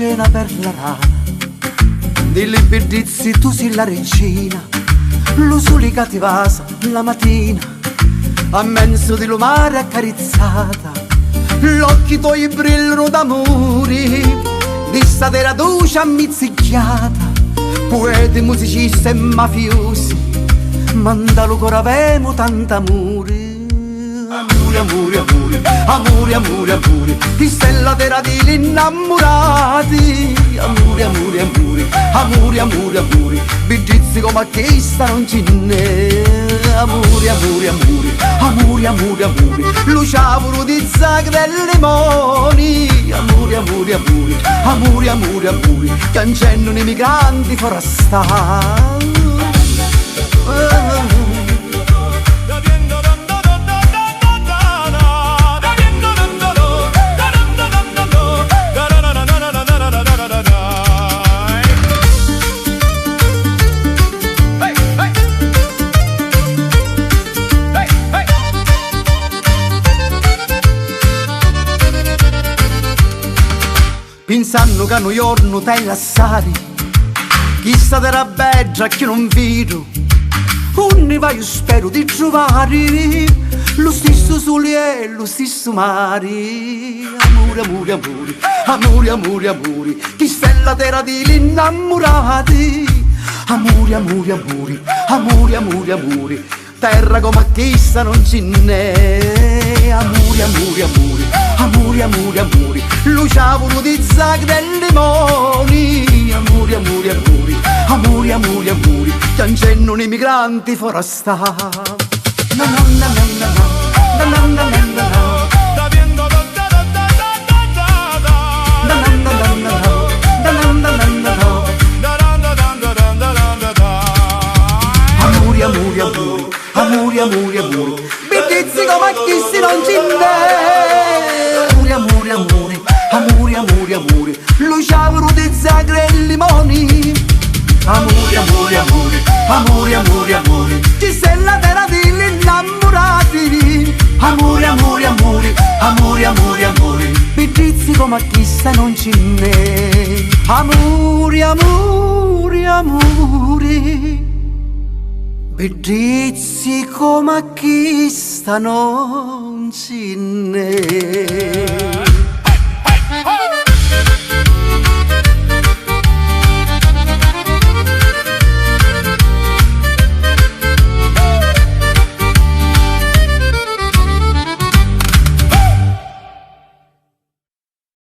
cena per la rana, di libidizzi tu sei la regina, lo sole che ti vasa la mattina, a mezzo di lumare accarezzata, l'occhi tuoi brillano d'amore, di statera dolce ammizzigliata, poeti, musicisti e mafiosi, mandalo ancora avemo tanto amore. Amore, amore, amore, amore, amore, amore, di stella terra di innamorati. Amore, amore, amore, amore, amore, amore, bigizi come questa non ce n'è. Amore, amore, amore, amore, amore, amore, lo sciavolo di zagre e limoni. Amore, amore, amore, amore, amore, amore, che accendono i migranti forestali. Pensando che noi giorno te lassari, chissà terra bella che non vedo, ne vai io spero di trovare lo stesso sole e lo stesso mare. Amore, amore, amore, amore, amore, amore, chi stella terra di innamorati. Amore, amore, amore, amore, amore, amore, terra come questa non ce n'è. Amore, amore, amore, amore, amore, amore, lo sciavolo di zagre e limoni. Amore, amore, amore, amore, amore, amore, che accendono i migranti forestali. No, no, no, no, no, no, no, no, no, no, no. Amore, amore, amore, amore, amore, amore, bigizi come chi non ci n'è. Amore, amore, amore, amore, amore, amore, lo sciavolo di zagre e limoni. Amore, amore, amore, amore, amore, amore, ci sei la terra degli innamorati. Amore, amore, amore, amore, amore, amore, bigizi come chi non ci n'è. Amore, amore, amore, bigizi come chi non ce n'è.